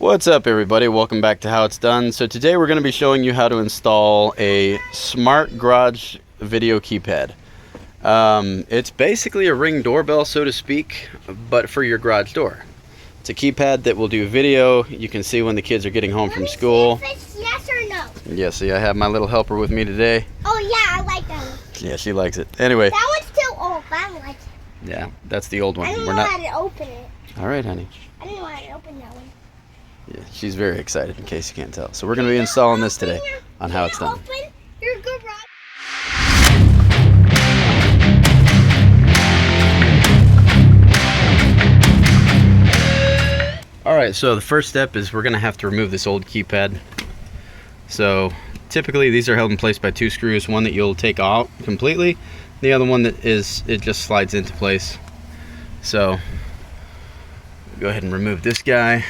What's up everybody, welcome back to How It's Done. So today we're going to be showing you how to install a smart garage video keypad. It's basically a Ring doorbell, so to speak, but for your garage door. It's a keypad that will do video. You can see when the kids are getting home from school. If it's yes or no. Yeah, see, I have my little helper with me today. Oh yeah, I like that one. Yeah, she likes it. Anyway. That one's too old, but I like it. Yeah, that's the old one. I didn't know how to open it. All right, honey. I didn't know how to open that one. Yeah, she's very excited, in case you can't tell. So we're going to be installing this today on How It's Done. Open your garage. Alright, so the first step is we're going to have to remove this old keypad. So typically these are held in place by two screws, one that you'll take out completely, the other one that is, it just slides into place. So go ahead and remove this guy.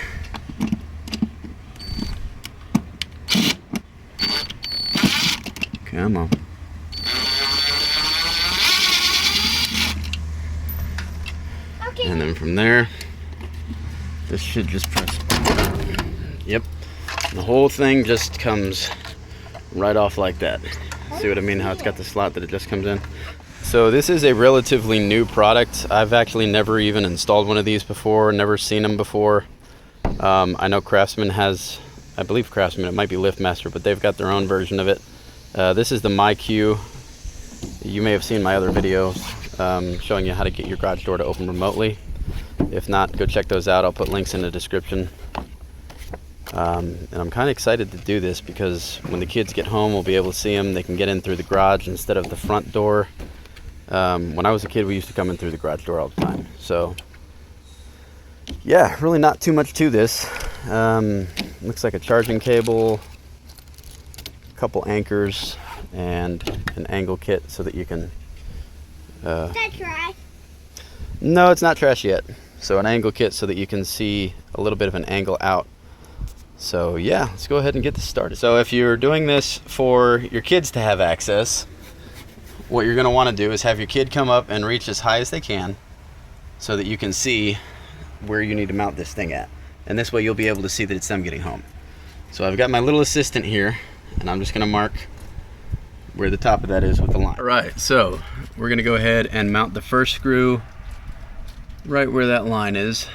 Come on. Okay. And then from there, this should just press. Yep. The whole thing just comes right off like that. See what I mean? How it's got the slot that it just comes in. So this is a relatively new product. I've actually never even installed one of these before, never seen them before. I know Craftsman has, I believe Craftsman, it might be LiftMaster, but they've got their own version of it. This is the MyQ. You may have seen my other videos showing you how to get your garage door to open remotely. If not, go check those out. I'll put links in the description. And I'm kind of excited to do this because when the kids get home, we'll be able to see them. They can get in through the garage instead of the front door. When I was a kid, we used to come in through the garage door all the time. So, yeah, really not too much to this. Looks like a charging cable, couple anchors, and an angle kit so that you can Is that trash? No, it's not trash yet. So an angle kit so that you can see a little bit of an angle out. So yeah, let's go ahead and get this started. So if you're doing this for your kids to have access, what you're going to want to do is have your kid come up and reach as high as they can so that you can see where you need to mount this thing at. And this way you'll be able to see that it's them getting home. So I've got my little assistant here, and I'm just going to mark where the top of that is with the line. All right, so we're going to go ahead and mount the first screw right where that line is,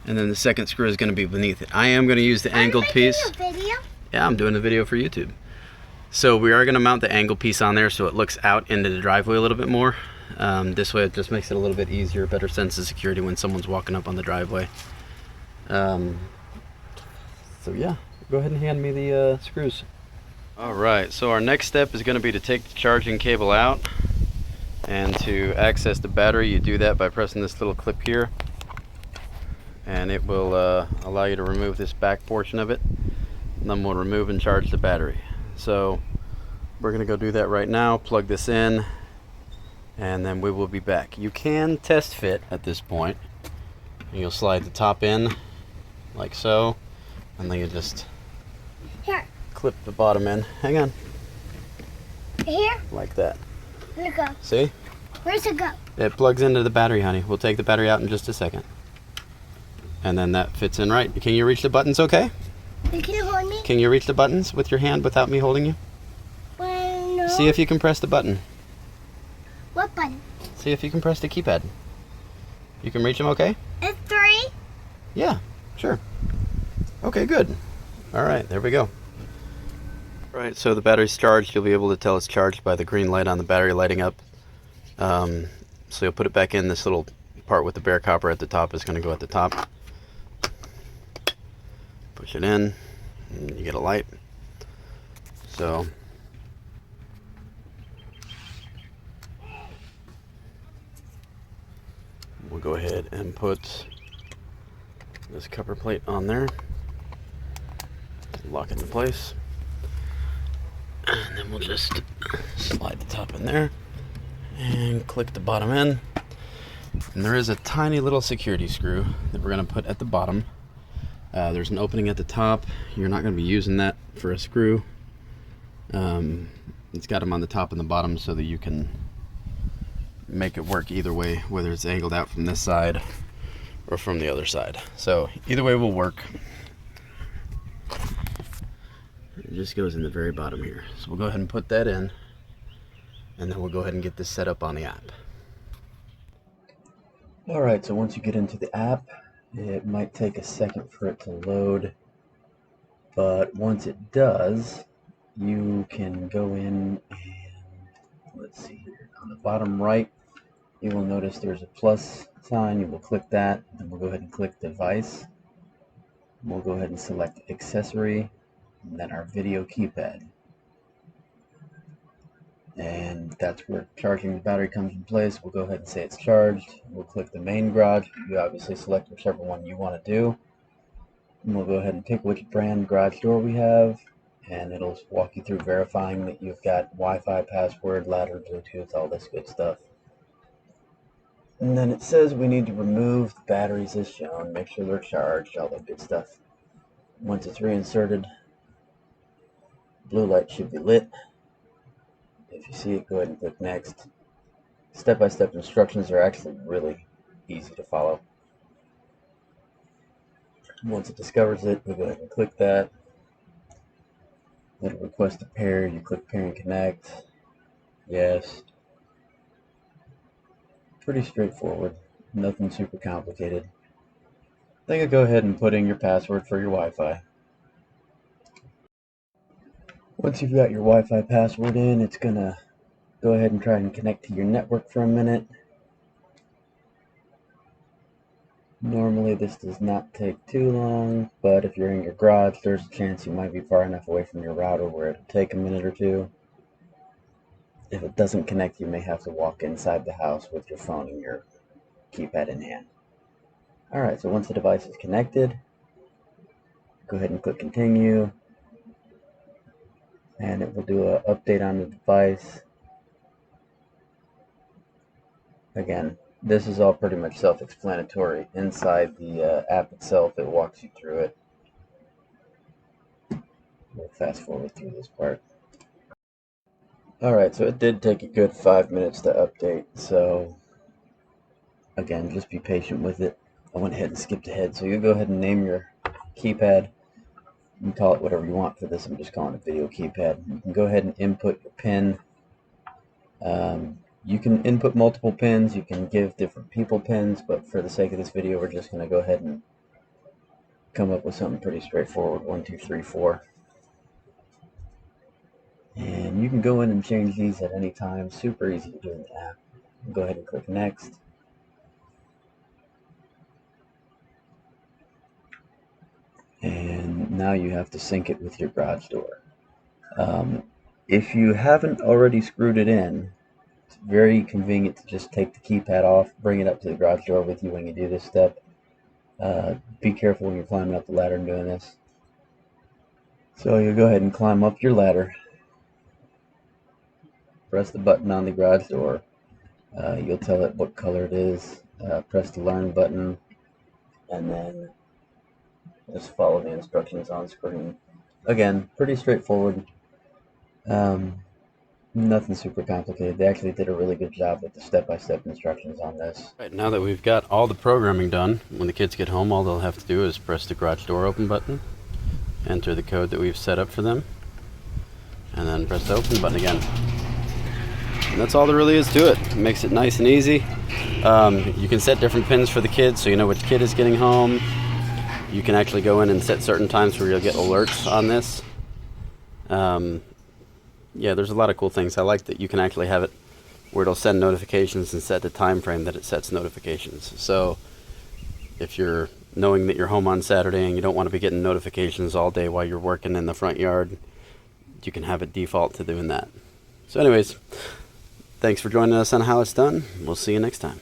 and then the second screw is going to be beneath it. I am going to use the angled piece. A video? Yeah, I'm doing a video for YouTube. So we are going to mount the angle piece on there so it looks out into the driveway a little bit more. This way it just makes it a little bit easier, better sense of security when someone's walking up on the driveway. So yeah, go ahead and hand me the screws. Alright, so our next step is going to be to take the charging cable out, and to access the battery you do that by pressing this little clip here, and it will allow you to remove this back portion of it, and then we'll remove and charge the battery. So we're going to go do that right now, plug this in, and then we will be back. You can test fit at this point. You'll slide the top in like so, and then you just Here. clip the bottom in. Hang on. Here? Like that. Where'd it go? See? Where's it go? It plugs into the battery, honey. We'll take the battery out in just a second. And then that fits in right. Can you reach the buttons okay? You can hold me? Can you reach the buttons with your hand without me holding you? Well, no. See if you can press the button. What button? See if you can press the keypad. You can reach them okay? It's 3. Yeah, sure. Okay, good. All right, there we go. Right, so the battery's charged. You'll be able to tell it's charged by the green light on the battery lighting up. So you'll put it back in. This little part with the bare copper at the top is going to go at the top. Push it in, and you get a light. So we'll go ahead and put this cover plate on there. Lock it in place. And then we'll just slide the top in there and click the bottom in. And there is a tiny little security screw that we're going to put at the bottom. There's an opening at the top. You're not going to be using that for a screw. It's got them on the top and the bottom so that you can make it work either way, whether it's angled out from this side or from the other side. So either way will work. It just goes in the very bottom here. So we'll go ahead and put that in, and then we'll go ahead and get this set up on the app. Alright, so once you get into the app, it might take a second for it to load, but once it does, you can go in and, let's see here, on the bottom right, you will notice there's a plus sign. You will click that, then we'll go ahead and click device. We'll go ahead and select accessory, and then our video keypad. And that's where charging the battery comes in place. We'll go ahead and say it's charged. We'll click the main garage. You obviously select whichever one you want to do. And we'll go ahead and pick which brand garage door we have, and it'll walk you through verifying that you've got Wi-Fi, password, ladder, Bluetooth, all this good stuff. And then it says we need to remove the batteries as shown, make sure they're charged, all that good stuff. Once it's reinserted, blue light should be lit. If you see it, go ahead and click next. Step-by-step instructions are actually really easy to follow. Once it discovers it, we go ahead and click that. It'll request a pair. You click pair and connect. Yes. Pretty straightforward. Nothing super complicated. Then you go ahead and put in your password for your Wi-Fi. Once you've got your Wi-Fi password in, it's gonna go ahead and try and connect to your network for a minute. Normally this does not take too long, but if you're in your garage, there's a chance you might be far enough away from your router where it'll take a minute or two. If it doesn't connect, you may have to walk inside the house with your phone and your keypad in hand. Alright, so once the device is connected, go ahead and click continue, and it will do an update on the device. Again, this is all pretty much self-explanatory. Inside the app itself, it walks you through it. We'll fast forward through this part. Alright, so it did take a good 5 minutes to update, so again, just be patient with it. I went ahead and skipped ahead, so you go ahead and name your keypad. You can call it whatever you want for this. I'm just calling it video keypad. You can go ahead and input your pin. You can input multiple pins. You can give different people pins, but for the sake of this video, we're just going to go ahead and come up with something pretty straightforward. 1, 2, 3, 4. And you can go in and change these at any time. Super easy to do in the app. Go ahead and click next. And now you have to sync it with your garage door. If you haven't already screwed it in, it's very convenient to just take the keypad off, bring it up to the garage door with you when you do this step. Be careful when you're climbing up the ladder and doing this. So you'll go ahead and climb up your ladder. Press the button on the garage door. You'll tell it what color it is. Press the learn button, and then just follow the instructions on screen. Again, pretty straightforward. Nothing super complicated. They actually did a really good job with the step-by-step instructions on this. Right, now that we've got all the programming done, when the kids get home, all they'll have to do is press the garage door open button, enter the code that we've set up for them, and then press the open button again. And that's all there really is to it. It makes it nice and easy. You can set different pins for the kids so you know which kid is getting home. You can actually go in and set certain times where you'll get alerts on this. Yeah, there's a lot of cool things. I like that you can actually have it where it'll send notifications and set the time frame that it sets notifications. So if you're knowing that you're home on Saturday and you don't want to be getting notifications all day while you're working in the front yard, you can have it default to doing that. So anyways, thanks for joining us on How It's Done. We'll see you next time.